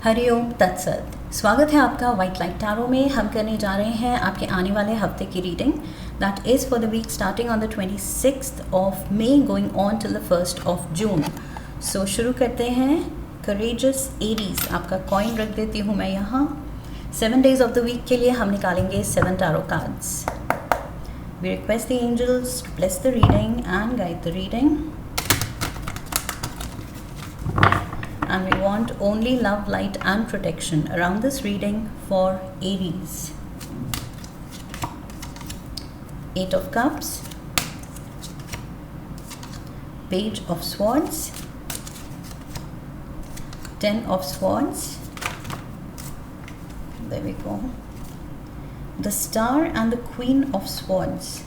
हरिओम तत्सत। स्वागत है आपका वाइट लाइट टैरो में। हम करने जा रहे हैं आपके आने वाले हफ्ते की reading that is for the week starting on the 26th of May going on till the 1st of June. So शुरू करते हैं। करेजियस एरीज, आपका कॉइन रख देती हूँ मैं यहाँ। 7 days ऑफ द वीक के लिए हम निकालेंगे 7 tarot cards. We request the angels to bless the reading and guide the reading. And we want only love, light and protection around this reading for Aries. 8 of Cups, Page of Swords, 10 of Swords, there we go, the Star and the Queen of Swords.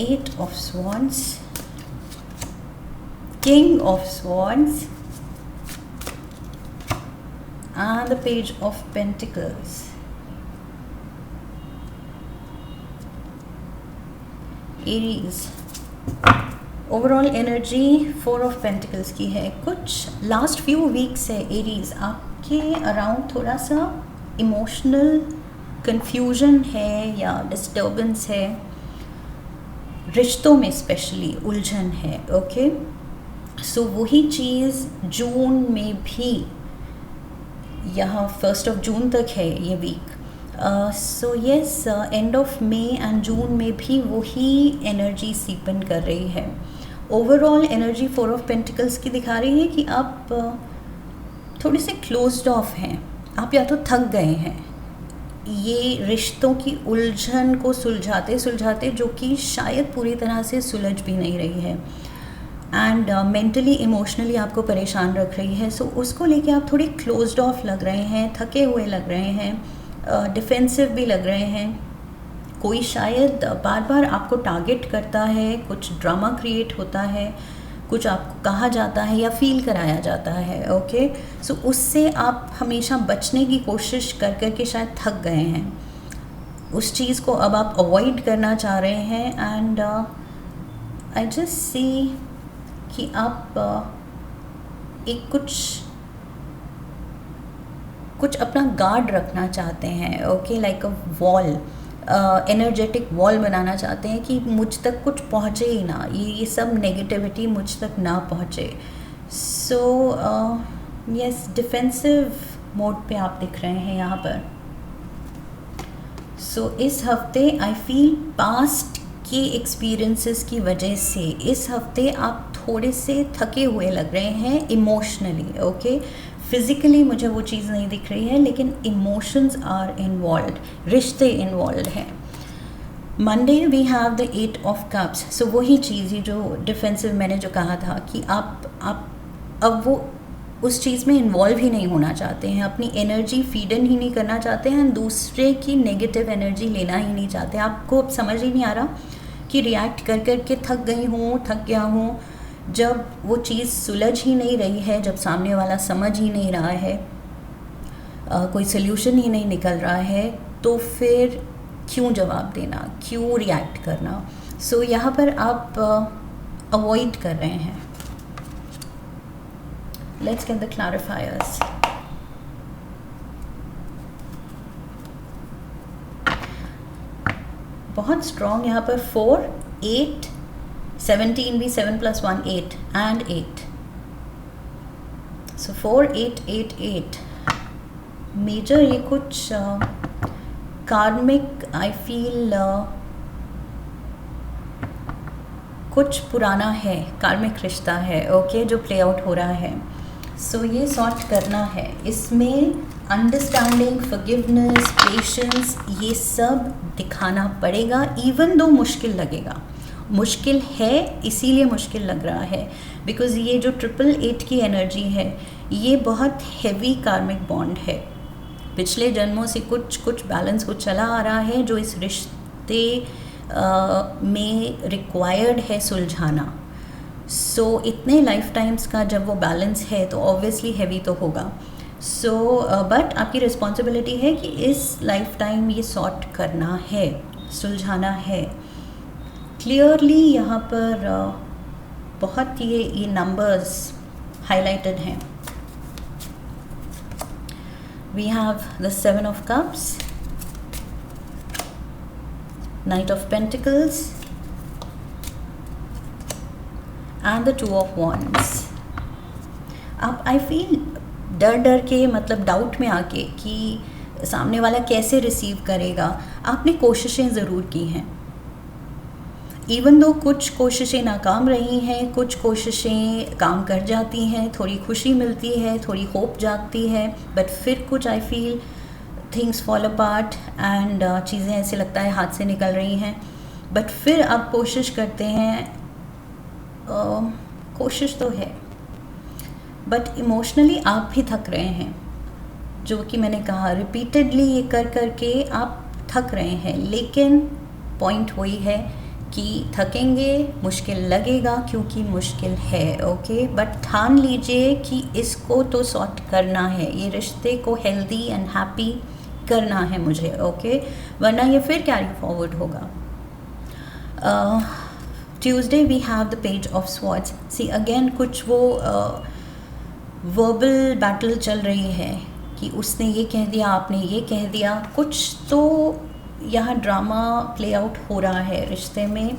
Eight of Swords, King of Swords, and the Page of Pentacles. Aries, overall energy 4 of Pentacles की है। कुछ last few week से Aries आपके around थोड़ा सा emotional confusion है या disturbance है, रिश्तों में स्पेशली उलझन है। ओके, सो वही चीज़ जून में भी, यहाँ 1st of जून तक है ये week. So yes, end of May and June में भी वही एनर्जी सीपन कर रही है। ओवरऑल एनर्जी 4 of Pentacles की दिखा रही है कि आप थोड़े से क्लोज्ड ऑफ हैं, आप या तो थक गए हैं ये रिश्तों की उलझन को सुलझाते सुलझाते, जो कि शायद पूरी तरह से सुलझ भी नहीं रही है, एंड मेंटली इमोशनली आपको परेशान रख रही है। सो उसको लेके आप थोड़े क्लोज्ड ऑफ लग रहे हैं, थके हुए लग रहे हैं, डिफेंसिव भी लग रहे हैं। कोई शायद बार बार आपको टारगेट करता है, कुछ ड्रामा क्रिएट होता है, कुछ आपको कहा जाता है या फील कराया जाता है। ओके, सो उससे आप हमेशा बचने की कोशिश कर कर के शायद थक गए हैं। उस चीज़ को अब आप अवॉइड करना चाह रहे हैं, एंड आई जस्ट सी कि आप एक कुछ अपना गार्ड रखना चाहते हैं। Okay, like a wall, energetic wall बनाना चाहते हैं कि मुझ तक कुछ पहुँचे ही ना, ये सब नेगेटिविटी मुझ तक ना पहुँचे। सो यस, डिफेंसिव मोड पे आप दिख रहे हैं यहाँ पर। सो इस हफ्ते आई फील पास्ट के एक्सपीरियंसेस की वजह से इस हफ्ते आप थोड़े से थके हुए लग रहे हैं इमोशनली। ओके, फिज़िकली मुझे वो चीज़ नहीं दिख रही है, लेकिन इमोशंस आर इन्वॉल्व, रिश्ते इन्वॉल्व हैं। Monday we have the 8 of Cups। So वही चीज़ ही जो डिफेंसिव मैंने जो कहा था कि आप अब वो उस चीज़ में इन्वॉल्व ही नहीं होना चाहते हैं, अपनी एनर्जी फीडन ही नहीं करना चाहते हैं, दूसरे की नेगेटिव एनर्जी लेना ही नहीं चाहते। आपको अब समझ ही नहीं आ रहा कि रिएक्ट कर कर के थक गई हूँ, थक गया हूँ। जब वो चीज़ सुलझ ही नहीं रही है, जब सामने वाला समझ ही नहीं रहा है, कोई सल्यूशन ही नहीं निकल रहा है, तो फिर क्यों जवाब देना, क्यों रिएक्ट करना। सो यहाँ पर आप अवॉइड कर रहे हैं। Let's get the clarifiers. बहुत स्ट्रॉन्ग यहाँ पर 4, 8, 17 भी, 7 + 1 8 and 8. So 4 8 8 8 मेजर ये कुछ कार्मिक आई फील कुछ पुराना है, कार्मिक रिश्ता है। ओके, जो प्ले आउट हो रहा है। सो ये सॉर्ट करना है, इसमें अंडरस्टैंडिंग, फॉरगिवनेस, पेशेंस, ये सब दिखाना पड़ेगा। इवन दो मुश्किल लगेगा, मुश्किल है इसीलिए मुश्किल लग रहा है बिकॉज़ ये जो 888 की एनर्जी है ये बहुत हैवी कार्मिक बॉन्ड है। पिछले जन्मों से कुछ बैलेंस को चला आ रहा है जो इस रिश्ते में रिक्वायर्ड है सुलझाना। सो इतने लाइफ टाइम्स का जब वो बैलेंस है तो ऑब्वियसली हैवी तो होगा। सो बट आपकी रिस्पॉन्सिबिलिटी है कि इस लाइफ टाइम ये सॉर्ट करना है, सुलझाना है। क्लियरली यहाँ पर बहुत ये नंबर्स हाईलाइटेड हैं. We have the Seven of Cups, Knight of Pentacles and the Two of Wands. अब आई फील डर के मतलब डाउट में आके कि सामने वाला कैसे रिसीव करेगा, आपने कोशिशें ज़रूर की हैं. इवन दो कुछ कोशिशें नाकाम रही हैं, कुछ कोशिशें काम कर जाती हैं, थोड़ी खुशी मिलती है, थोड़ी होप जागती है, बट फिर कुछ I feel things fall apart and चीज़ें ऐसे लगता है हाथ से निकल रही हैं. बट फिर आप कोशिश करते हैं, कोशिश तो है बट इमोशनली आप भी थक रहे हैं. जो कि मैंने कहा रिपीटेडली ये कर के आप थक रहे हैं. लेकिन पॉइंट वही है कि थकेंगे, मुश्किल लगेगा क्योंकि मुश्किल है. ओके, बट ठान लीजिए कि इसको तो सॉर्ट करना है, ये रिश्ते को हेल्दी एंड हैप्पी करना है मुझे. ओके, वरना ये फिर कैरी फॉरवर्ड होगा. Tuesday we have the page of swords. See again कुछ वो वर्बल बैटल चल रही है कि उसने ये कह दिया, आपने ये कह दिया. कुछ तो यहाँ ड्रामा प्ले आउट हो रहा है रिश्ते में,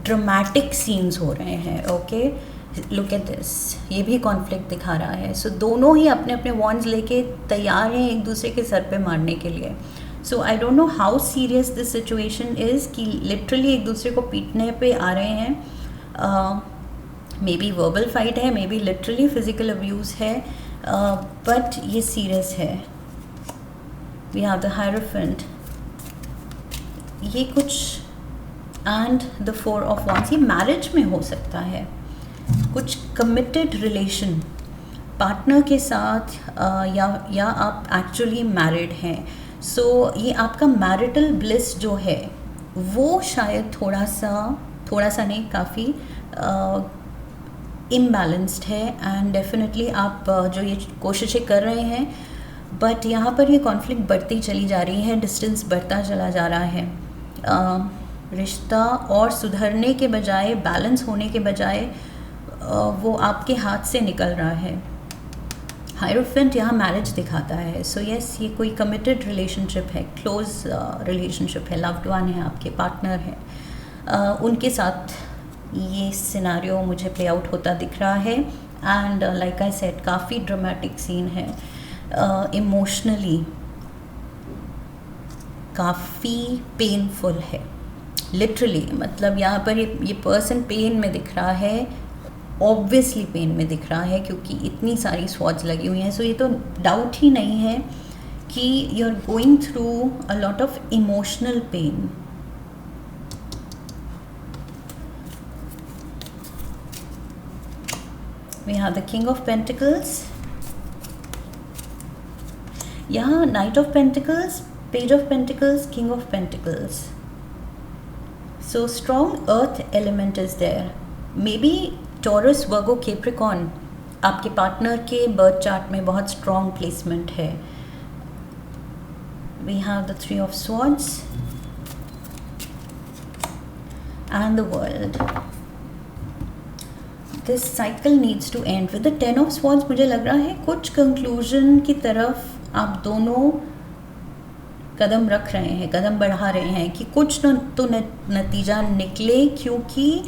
ड्रामेटिक सीन्स हो रहे हैं. ओके, लुक एट दिस, ये भी कॉन्फ्लिक्ट दिखा रहा है. सो दोनों ही अपने अपने वॉन्ड्स लेके तैयार हैं एक दूसरे के सर पे मारने के लिए. So I don't know how serious this situation is कि लिटरली एक दूसरे को पीटने पे आ रहे हैं. मे बी वर्बल फाइट है, may be literally physical abuse है, बट ये सीरियस है. वी हैव द हायरोफेंट, ये कुछ and the four of wands. ये मैरिज में हो सकता है, कुछ कमिटेड रिलेशन पार्टनर के साथ, या आप एक्चुअली मैरिड हैं. सो ये आपका मैरिटल ब्लिस जो है वो शायद थोड़ा सा नहीं, काफ़ी इम्बैलेंस्ड है. एंड डेफिनेटली आप जो ये कोशिशें कर रहे हैं, बट यहाँ पर ये कॉन्फ्लिक्ट बढ़ती चली जा रही है, डिस्टेंस बढ़ता चला जा रहा है. रिश्ता और सुधरने के बजाय, बैलेंस होने के बजाय वो आपके हाथ से निकल रहा है. हायरोफेंट यहाँ मैरिज दिखाता है. सो यस, ये कोई कमिटेड रिलेशनशिप है, क्लोज रिलेशनशिप है, लव्ड वन है, आपके पार्टनर है. उनके साथ ये सिनारियो मुझे प्ले आउट होता दिख रहा है. एंड लाइक आई सेड, काफ़ी ड्रामेटिक सीन है, इमोशनली काफ़ी पेनफुल है. लिटरली मतलब यहाँ पर ये पर्सन पेन में दिख रहा है, ऑब्वियसली पेन में दिख रहा है क्योंकि इतनी सारी स्वॉर्ड्स लगी हुई हैं. सो ये तो डाउट ही नहीं है कि you are going through a lot of emotional pain. We have the King of Pentacles. यहाँ Knight of Pentacles, Page of Pentacles, King of Pentacles. So strong earth element is there. Maybe Taurus, Virgo, Capricorn आपके partner के birth chart में बहुत strong placement है. We have the Three of Swords and the World. This cycle needs to end with the Ten of Swords. मुझे लग रहा है कुछ कंक्लूजन की तरफ आप दोनों कदम रख रहे हैं, कदम बढ़ा रहे हैं कि कुछ तो नतीजा निकले, क्योंकि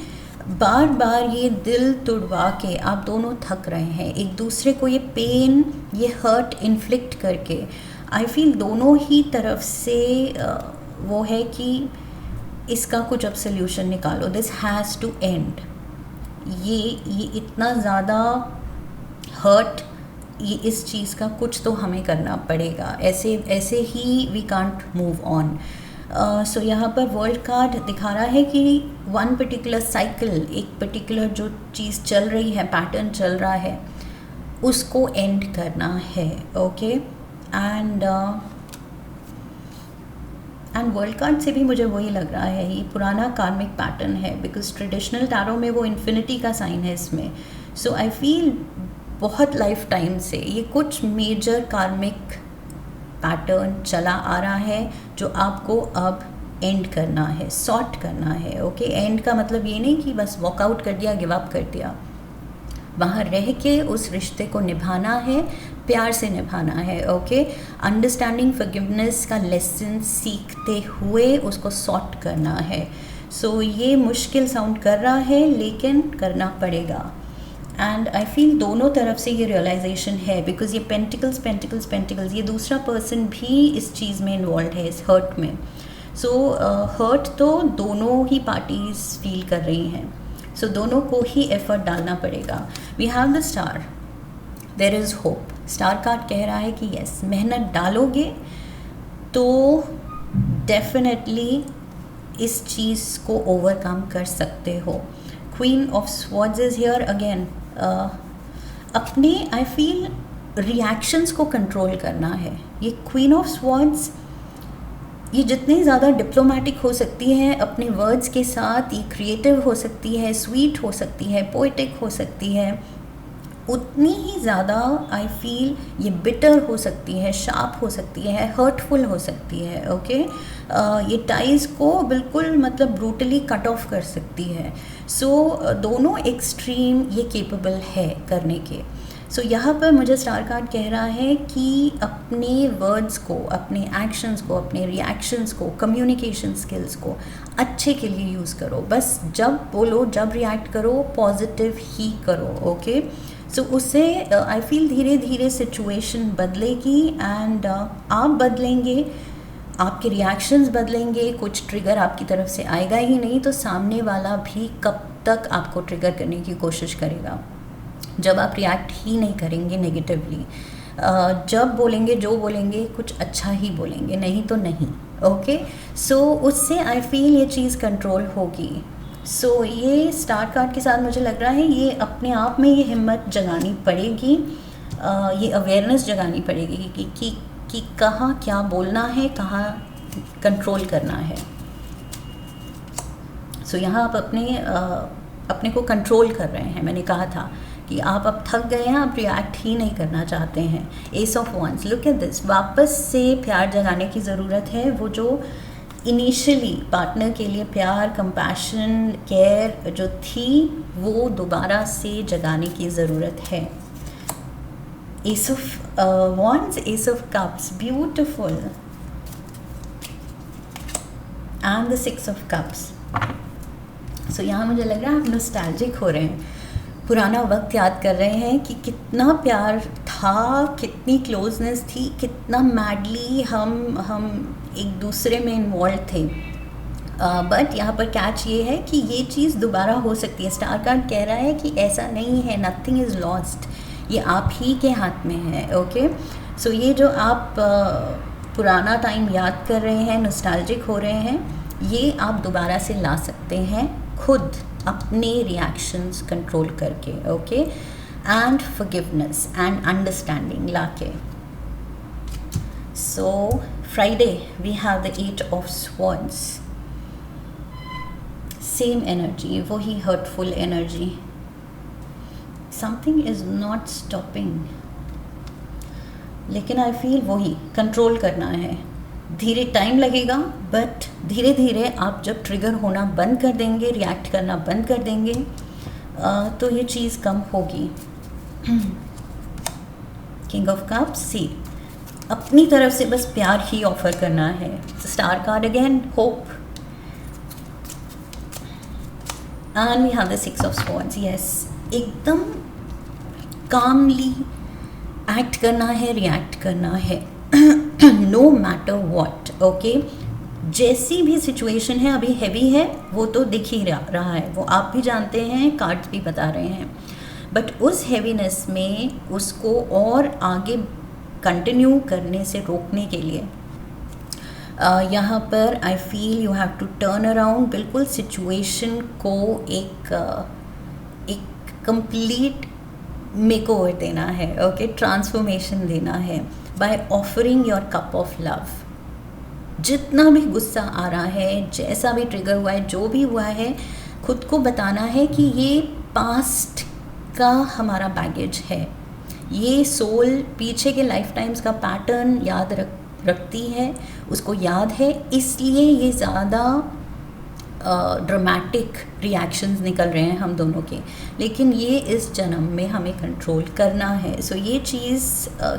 बार बार ये दिल तुड़वा के आप दोनों थक रहे हैं एक दूसरे को, ये पेन, ये हर्ट इन्फ्लिक्ट करके. आई फील दोनों ही तरफ से वो है कि इसका कुछ अब सोल्यूशन निकालो. This has to end. ये इतना ज़्यादा हर्ट, ये इस चीज़ का कुछ तो हमें करना पड़ेगा. ऐसे ही वी कांट मूव ऑन. सो यहाँ पर वर्ल्ड कार्ड दिखा रहा है कि वन पर्टिकुलर साइकिल, एक पर्टिकुलर जो चीज़ चल रही है, पैटर्न चल रहा है, उसको एंड करना है. ओके, एंड वर्ल्ड कार्ड से भी मुझे वही लग रहा है, ये पुराना कार्मिक पैटर्न है, बिकॉज ट्रेडिशनल टैरो में वो इन्फिनिटी का साइन है इसमें. सो आई फील बहुत लाइफ टाइम से ये कुछ मेजर कार्मिक पैटर्न चला आ रहा है जो आपको अब एंड करना है, सॉर्ट करना है। ओके, एंड का मतलब ये नहीं कि बस वॉकआउट कर दिया, गिव अप कर दिया। वहाँ रह के उस रिश्ते को निभाना है, प्यार से निभाना है। ओके, अंडरस्टैंडिंग फॉरगिवनेस का लेसन सीखते हुए उसको सॉर्ट करना है। सो ये मुश्किल साउंड कर रहा है लेकिन करना पड़ेगा। एंड आई फील दोनों तरफ से ये रियलाइजेशन है, बिकॉज ये पेंटिकल्स पेंटिकल्स पेंटिकल्स, ये दूसरा पर्सन भी इस चीज़ में इन्वॉल्व है, इस हर्ट में। सो हर्ट तो दोनों ही पार्टीज फील कर रही हैं। सो दोनों को ही एफर्ट डालना पड़ेगा। We have the star, there is hope. Star card कह रहा है कि यस, मेहनत डालोगे तो डेफिनेटली इस चीज़ को ओवरकम कर सकते हो। Queen of swords is here again. अपने आई फील रिएक्शंस को कंट्रोल करना है। ये क्वीन ऑफ स्वॉर्ड्स, ये जितनी ज़्यादा डिप्लोमेटिक हो सकती है अपने वर्ड्स के साथ, ये क्रिएटिव हो सकती है, स्वीट हो सकती है, पोएटिक हो सकती है, उतनी ही ज़्यादा आई फील ये बिटर हो सकती है, शार्प हो सकती है, हर्टफुल हो सकती है। ओके, ये टाइज को बिल्कुल मतलब ब्रूटली कट ऑफ कर सकती है। सो दोनों एक्सट्रीम ये केपेबल है करने के। सो यहाँ पर मुझे स्टार कार्ड कह रहा है कि अपने वर्ड्स को, अपने एक्शंस को, अपने रिएक्शंस को, कम्युनिकेशन स्किल्स को अच्छे के लिए यूज़ करो। बस जब बोलो, जब रिएक्ट करो, पॉजिटिव ही करो। ओके, सो उससे आई फील धीरे धीरे सिचुएशन बदलेगी एंड आप बदलेंगे, आपके रिएक्शंस बदलेंगे, कुछ ट्रिगर आपकी तरफ से आएगा ही नहीं, तो सामने वाला भी कब तक आपको ट्रिगर करने की कोशिश करेगा जब आप रिएक्ट ही नहीं करेंगे नेगेटिवली। जब बोलेंगे, जो बोलेंगे कुछ अच्छा ही बोलेंगे, नहीं तो नहीं। ओके, सो उससे आई फील ये चीज़ कंट्रोल होगी। सो ये स्टार कार्ड के साथ मुझे लग रहा है ये अपने आप में ये हिम्मत जगानी पड़ेगी, ये अवेयरनेस जगानी पड़ेगी कि कहाँ क्या बोलना है, कहाँ कंट्रोल करना है। सो यहाँ आप अपने को कंट्रोल कर रहे हैं। मैंने कहा था कि आप अब थक गए हैं, आप रिएक्ट ही नहीं करना चाहते हैं। Ace of wands, look at this, वापस से प्यार जगाने की ज़रूरत है। वो जो इनिशियली पार्टनर के लिए प्यार, कंपैशन, केयर जो थी, वो दोबारा से जगाने की ज़रूरत है। Ace of wands, ace of cups, beautiful, and the six of cups. So यहाँ मुझे लग रहा है आप नॉस्टैल्जिक हो रहे हैं, पुराना वक्त याद कर रहे हैं कि कितना प्यार था, कितनी क्लोजनेस थी, कितना मैडली हम एक दूसरे में इन्वॉल्व थे। बट यहाँ पर कैच ये है कि ये चीज़ दोबारा हो सकती है। स्टार कार्ड कह रहा है कि ऐसा नहीं है, नथिंग इज़ लॉस्ट, ये आप ही के हाथ में है। ओके, सो ये जो आप पुराना टाइम याद कर रहे हैं, नॉस्टैल्जिक हो रहे हैं, ये आप दोबारा से ला सकते हैं खुद अपने रिएक्शंस कंट्रोल करके। Okay, and forgiveness and understanding लाके। So Friday we have the 8 of swords, same energy, वही hurtful energy. Something is not stopping, लेकिन आई फील वही कंट्रोल करना है। धीरे टाइम लगेगा, बट धीरे धीरे आप जब ट्रिगर होना बंद कर देंगे, रिएक्ट करना बंद कर देंगे, तो ये चीज़ कम होगी। किंग ऑफ कप्स, सी अपनी तरफ से बस प्यार ही ऑफर करना है। Star card again, hope, and we have the six of swords. Yes, एकदम कामली एक्ट करना है, रिएक्ट करना है, नो मैटर वॉट। ओके, जैसी भी सिचुएशन है, अभी हैवी है, वो तो दिख ही रहा है, वो आप भी जानते हैं, कार्ड्स भी बता रहे हैं, बट उस हैवीनेस में उसको और आगे कंटिन्यू करने से रोकने के लिए यहाँ पर I feel you have to turn around, बिल्कुल सिचुएशन को एक कंप्लीट मेकओवर देना है। ओके, ट्रांसफॉर्मेशन देना है by offering your cup of love. जितना भी गुस्सा आ रहा है, जैसा भी ट्रिगर हुआ है, जो भी हुआ है, खुद को बताना है कि ये पास्ट का हमारा बैगेज है, ये सोल पीछे के लाइफ टाइम्स का पैटर्न याद रखती है, उसको याद है, इसलिए ये ज़्यादा ड्रामेटिक रिएक्शंस निकल रहे हैं हम दोनों के। लेकिन ये इस जन्म में हमें कंट्रोल करना है। सो ये चीज़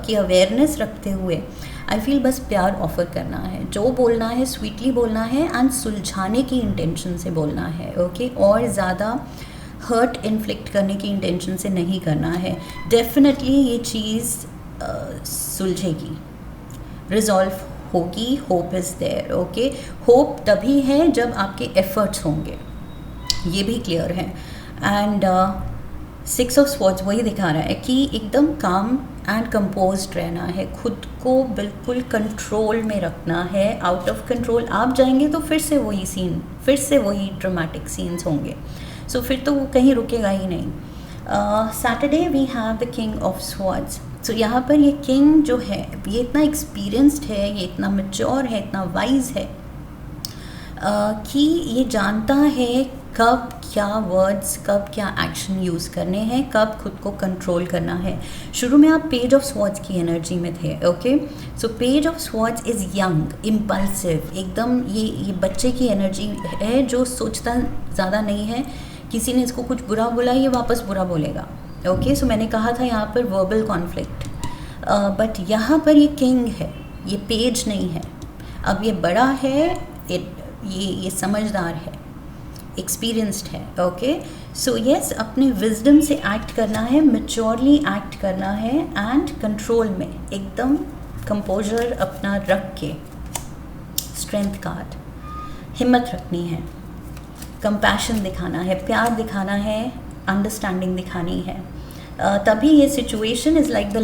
की अवेयरनेस रखते हुए आई फील बस प्यार ऑफ़र करना है, जो बोलना है स्वीटली बोलना है एंड सुलझाने की इंटेंशन से बोलना है, ओके। और ज़्यादा हर्ट इन्फ्लिक्ट करने की इंटेंशन से नहीं करना है। डेफिनेटली ये चीज़ सुलझेगी, रिजॉल्व होगी, hope is there, okay. Hope तभी है जब आपके एफर्ट्स होंगे, ये भी क्लियर है। एंड 6 ऑफ स्वॉर्ड्स वही दिखा रहा है कि एकदम काम एंड कंपोज्ड रहना है, खुद को बिल्कुल कंट्रोल में रखना है। आउट ऑफ कंट्रोल आप जाएंगे तो फिर से वही सीन, फिर से वही ड्रामेटिक सीन्स होंगे। सो फिर तो वो कहीं रुकेगा ही नहीं। Saturday we have the king of swords. So यहाँ पर ये किंग जो है ये इतना एक्सपीरियंस्ड है, ये इतना मैच्योर है, इतना वाइज है कि ये जानता है कब क्या वर्ड्स, कब क्या एक्शन यूज़ करने हैं, कब खुद को कंट्रोल करना है। शुरू में आप पेज ऑफ स्वॉर्ड्स की एनर्जी में थे, okay. So page of swords is young, impulsive, एकदम ये बच्चे की एनर्जी है जो सोचता ज़्यादा नहीं है। किसी ने इसको कुछ बुरा बोला, ये वापस बुरा बोलेगा, ओके। सो मैंने कहा था यहाँ पर वर्बल कॉन्फ्लिक्ट, बट यहाँ पर ये किंग है, ये पेज नहीं है। अब ये बड़ा है, ये समझदार है, एक्सपीरियंस्ड है, ओके। सो यस, अपने विजडम से एक्ट करना है, मैच्योरली एक्ट करना है एंड कंट्रोल में एकदम कंपोजर अपना रख के। स्ट्रेंथ कार्ड, हिम्मत रखनी है, कंपैशन दिखाना है, प्यार दिखाना है, अंडरस्टैंडिंग दिखानी है। तभी ये situation is like the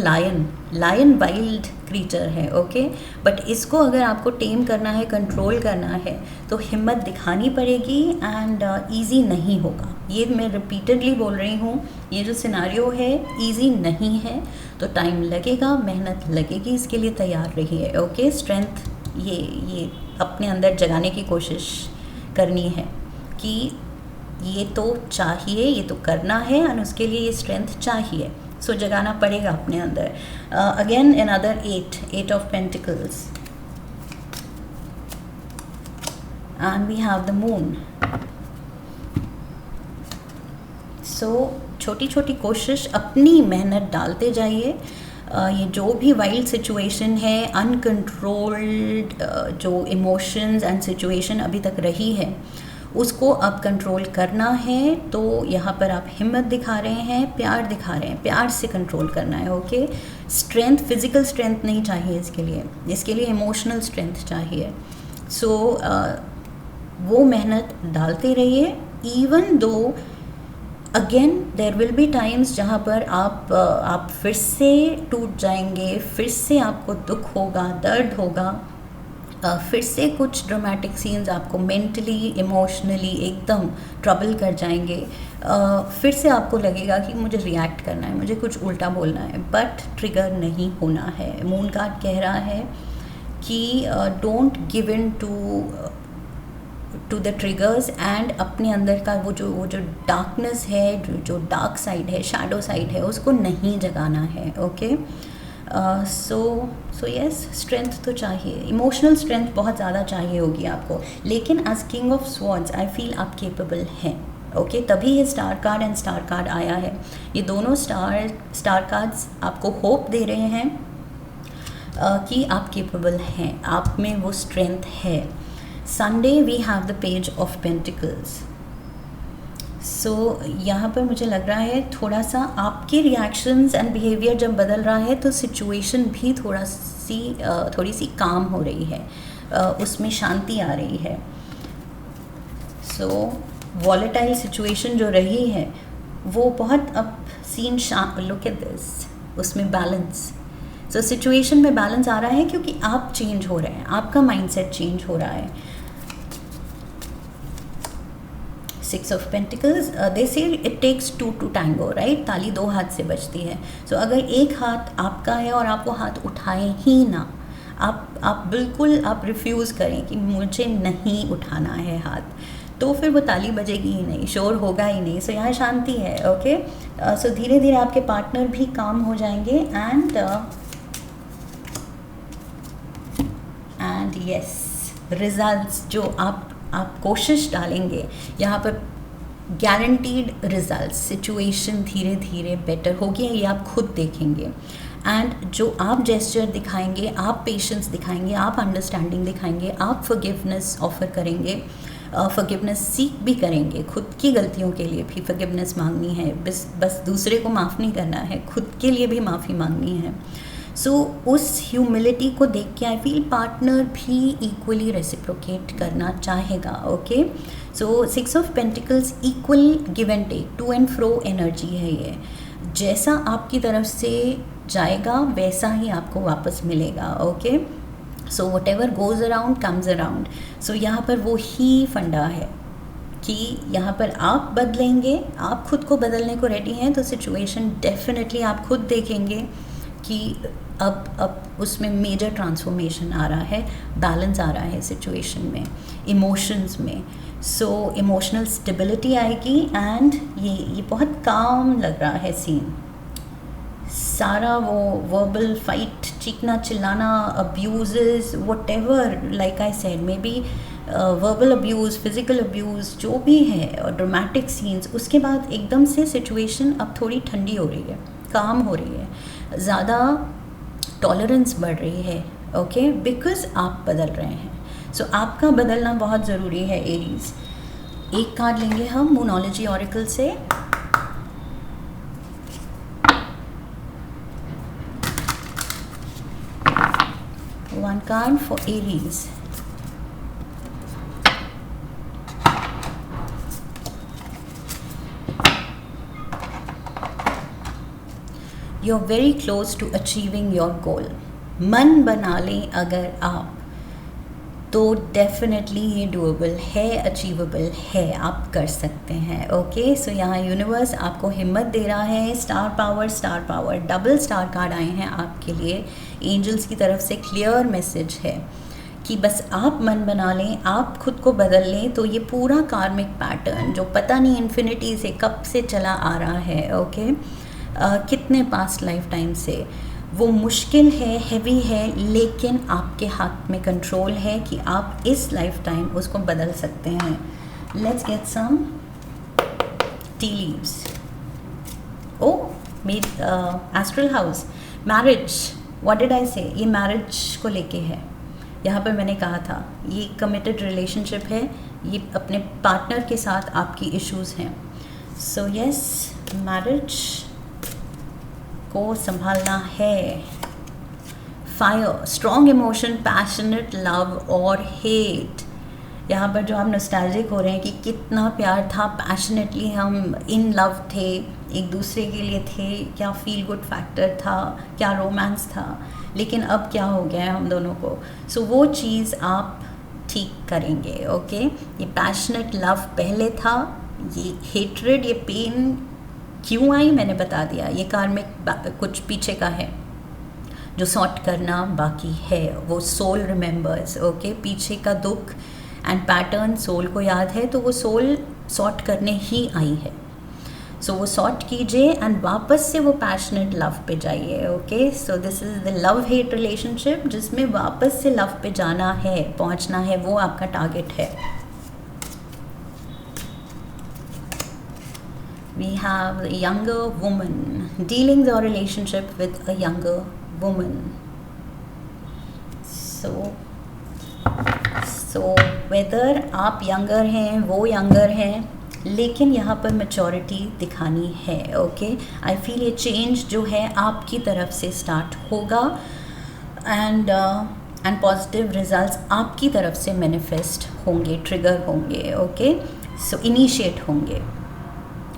lion wild creature है, ओके। बट इसको अगर आपको टेम करना है, कंट्रोल करना है, तो हिम्मत दिखानी पड़ेगी एंड ईजी नहीं होगा। ये मैं रिपीटेडली बोल रही हूँ, ये जो सिनारियो है ईजी नहीं है, तो टाइम लगेगा, मेहनत लगेगी, इसके लिए तैयार रहिए, ओके। स्ट्रेंथ ये अपने अंदर जगाने की कोशिश करनी है कि ये तो चाहिए, ये तो करना है और उसके लिए ये स्ट्रेंथ चाहिए। सो जगाना पड़ेगा अपने अंदर। Again another 8 of pentacles and we have the moon. So छोटी छोटी कोशिश, अपनी मेहनत डालते जाइए। ये जो भी वाइल्ड सिचुएशन है, अनकंट्रोल्ड जो इमोशंस एंड सिचुएशन अभी तक रही है, उसको अब कंट्रोल करना है। तो यहाँ पर आप हिम्मत दिखा रहे हैं, प्यार दिखा रहे हैं, प्यार से कंट्रोल करना है, ओके। स्ट्रेंथ, फिजिकल स्ट्रेंथ नहीं चाहिए इसके लिए इमोशनल स्ट्रेंथ चाहिए। सो वो मेहनत डालते रहिए, even though again there will be times जहाँ पर आप फिर से टूट जाएंगे, फिर से आपको दुख होगा, दर्द होगा, फिर से कुछ ड्रामेटिक सीन्स आपको मेंटली, इमोशनली एकदम ट्रबल कर जाएंगे। फिर से आपको लगेगा कि मुझे रिएक्ट करना है, मुझे कुछ उल्टा बोलना है, बट ट्रिगर नहीं होना है। मून कार्ड कह रहा है कि don't give in to the triggers and अपने अंदर का वो जो डार्कनेस है, जो डार्क साइड है, शैडो साइड है, उसको नहीं जगाना है, ओके। सो यस, स्ट्रेंथ तो चाहिए, इमोशनल स्ट्रेंथ बहुत ज़्यादा चाहिए होगी आपको, लेकिन as king of swords I feel आप केपेबल हैं, ओके। तभी ये star card and star card आया है। ये दोनों स्टार कार्ड्स आपको होप दे रहे हैं कि आप केपेबल हैं, आप में वो स्ट्रेंथ है। Sunday we have the page of pentacles. So यहाँ पर मुझे लग रहा है थोड़ा सा आपके रिएक्शंस एंड बिहेवियर जब बदल रहा है तो सिचुएशन भी थोड़ी सी काम हो रही है, उसमें शांति आ रही है। सो वॉलेटाइल सिचुएशन जो रही है वो बहुत अब सीन लुक एट दिस, उसमें बैलेंस। सो सिचुएशन में बैलेंस आ रहा है क्योंकि आप चेंज हो रहे हैं, आपका माइंडसेट चेंज हो रहा है। 6 of pentacles, they say it takes 2 to tango, right. ताली 2 हाथ से बजती है। सो अगर एक हाथ आपका है और आप वो हाथ उठाएं ही ना, आप बिल्कुल आप रिफ्यूज़ करें कि मुझे नहीं उठाना है हाथ, तो फिर वो ताली बजेगी ही नहीं, शोर होगा ही नहीं। सो यहाँ शांति है, ओके। सो धीरे धीरे आपके पार्टनर भी काम हो जाएंगे एंड यस, रिजल्ट्स जो आप कोशिश डालेंगे यहाँ पर, गारंटीड रिजल्ट्स, सिचुएशन धीरे धीरे बेटर होगी, ये आप खुद देखेंगे। एंड जो आप जेस्चर दिखाएंगे, आप पेशेंस दिखाएंगे, आप अंडरस्टैंडिंग दिखाएंगे, आप फॉरगिवनेस ऑफर करेंगे, फॉरगिवनेस सीख भी करेंगे, खुद की गलतियों के लिए भी फॉरगिवनेस मांगनी है, बस दूसरे को माफ़ नहीं करना है, खुद के लिए भी माफ़ी मांगनी है। सो उस ह्यूमिलिटी को देख के आई फील पार्टनर भी इक्वली रेसिप्रोकेट करना चाहेगा। Okay, so 6 of pentacles equal give and take, to and fro energy है ये। जैसा आपकी तरफ से जाएगा वैसा ही आपको वापस मिलेगा। Okay, so whatever goes around comes around. So यहाँ पर वो ही फंडा है कि यहाँ पर आप बदलेंगे, आप खुद को बदलने को रेडी हैं तो सिचुएशन डेफिनेटली आप खुद देखेंगे कि अब उसमें मेजर ट्रांसफॉर्मेशन आ रहा है, बैलेंस आ रहा है सिचुएशन में, इमोशंस में। सो इमोशनल स्टेबिलिटी आएगी एंड ये बहुत काम लग रहा है सीन। सारा वो वर्बल फाइट, चीखना चिल्लाना, abuse, what ever, like I said, may be verbal abuse, physical abuse, जो भी है, और ड्रामेटिक सीन्स, उसके बाद एकदम से सिचुएशन अब थोड़ी ठंडी हो रही है, काम हो रही है, ज़्यादा टॉलरेंस बढ़ रही है। ओके, बिकॉज आप बदल रहे हैं। सो आपका बदलना बहुत ज़रूरी है एरीज़। एक कार्ड लेंगे हम मूनोलॉजी ऑरेकल से। One card for Aries. You're very close to achieving your goal. मन बना लें अगर आप तो डेफिनेटली ये डूएबल है, अचीवेबल है, आप कर सकते हैं। ओके, सो यहाँ यूनिवर्स आपको हिम्मत दे रहा है। Star power, double star card आए हैं आपके लिए। एंजल्स की तरफ से क्लियर मैसेज है कि बस आप मन बना लें, आप खुद को बदल लें तो ये पूरा कार्मिक पैटर्न जो पता नहीं इन्फिनिटी से कब से चला आ रहा है, ओके, कितने पास्ट लाइफ टाइम से, वो मुश्किल है, हैवी है, लेकिन आपके हाथ में कंट्रोल है कि आप इस लाइफ टाइम उसको बदल सकते हैं। Let's get some tea leaves. O astral house, marriage, what did I say, ये मैरिज को लेके है। यहाँ पर मैंने कहा था ये कमिटेड रिलेशनशिप है, ये अपने पार्टनर के साथ आपकी इश्यूज़ हैं। सो यस, मैरिज को संभालना है। Fire, strong emotion, passionate love और हेट। यहाँ पर जो आप नॉस्टैल्जिक हो रहे हैं कि कितना प्यार था, पैशनेटली हम इन लव थे, एक दूसरे के लिए थे, क्या फील गुड फैक्टर था, क्या रोमांस था, लेकिन अब क्या हो गया है हम दोनों को। सो वो चीज़ आप ठीक करेंगे। ओके, ये पैशनेट लव पहले था, ये हेट्रेड, ये पेन क्यों आई मैंने बता दिया। ये कार्मिक कुछ पीछे का है जो सॉर्ट करना बाकी है, वो सोल रिमेंबर्स। ओके, पीछे का दुख एंड पैटर्न सोल को याद है, तो वो सोल सॉर्ट करने ही आई है। सो वो सॉर्ट कीजिए एंड वापस से वो पैशनेट लव पे जाइए। Okay, so this is the love hate relationship जिसमें वापस से लव पे जाना है, पहुंचना है, वो आपका टारगेट है। We have a younger woman, dealings or relationship with a younger woman. So whether आप younger हैं, वो younger हैं, लेकिन यहाँ पर maturity दिखानी है। ओके, I feel ये change जो है आपकी तरफ से start होगा and positive results आपकी तरफ से manifest होंगे, trigger होंगे। ओके, so initiate होंगे,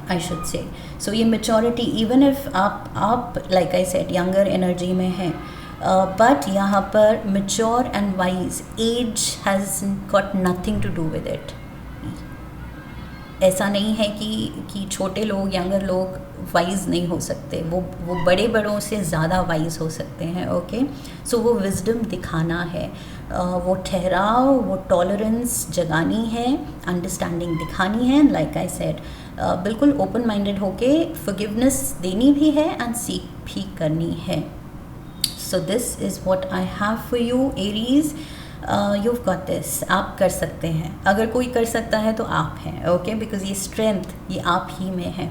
I should say. So ये maturity, even if आप like I said younger energy में हैं, but यहाँ पर mature and wise, age has got nothing to do with it. ऐसा नहीं है कि छोटे लोग, यंगर लोग वाइज नहीं हो सकते, वो बड़े बड़ों से ज़्यादा वाइज हो सकते हैं। ओके, सो वो विजडम दिखाना है, वो ठहराव, वो टॉलरेंस जगानी है, अंडरस्टैंडिंग दिखानी है, लाइक आई सेड बिल्कुल ओपन माइंडेड होके फॉरगिवनेस देनी भी है एंड सीख भी करनी है। So this is what I have for you Aries. You got this, आप कर सकते हैं। अगर कोई कर सकता है तो आप हैं, ओके, बिकॉज ये स्ट्रेंथ ये आप ही में है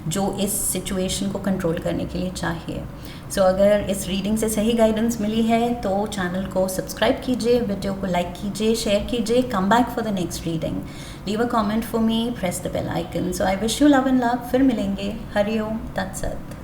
जो इस सिचुएशन को कंट्रोल करने के लिए चाहिए। सो अगर इस रीडिंग से सही गाइडेंस मिली है तो चैनल को सब्सक्राइब कीजिए, वीडियो को लाइक कीजिए, शेयर कीजिए, come back for the next reading, leave a comment for me, press the bell icon. So I wish you love and luck. फिर मिलेंगे। हरि ओम तत्सत।